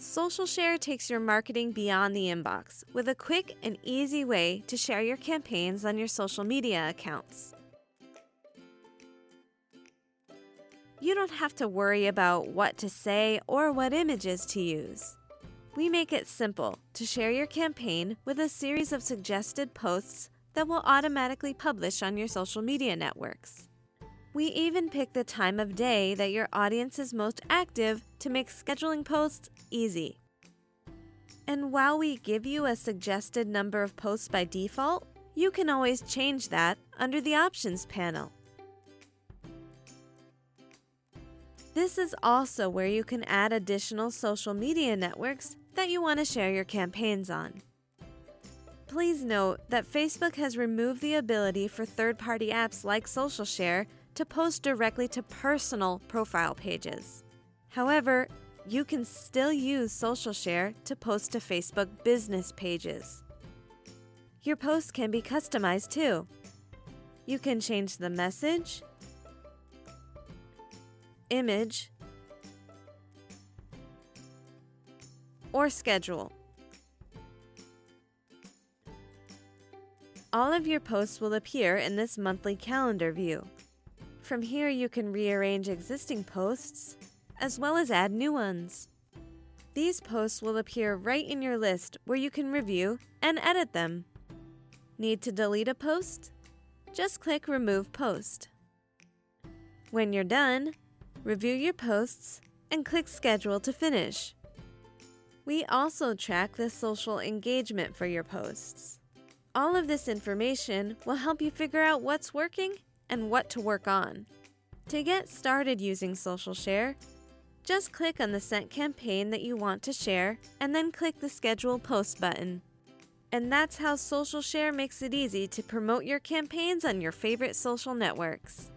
Social Share takes your marketing beyond the inbox with a quick and easy way to share your campaigns on your social media accounts. You don't have to worry about what to say or what images to use. We make it simple to share your campaign with a series of suggested posts that will automatically publish on your social media networks. We even pick the time of day that your audience is most active to make scheduling posts easy. And while we give you a suggested number of posts by default, you can always change that under the Options panel. This is also where you can add additional social media networks that you want to share your campaigns on. Please note that Facebook has removed the ability for third-party apps like Social Share to post directly to personal profile pages. However, you can still use Social Share to post to Facebook business pages. Your posts can be customized too. You can change the message, image, or schedule. All of your posts will appear in this monthly calendar view. From here, you can rearrange existing posts, as well as add new ones. These posts will appear right in your list where you can review and edit them. Need to delete a post? Just click Remove Post. When you're done, review your posts and click Schedule to finish. We also track the social engagement for your posts. All of this information will help you figure out what's working and what to work on. To get started using Social Share, just click on the sent campaign that you want to share and then click the Schedule Post button. And that's how Social Share makes it easy to promote your campaigns on your favorite social networks.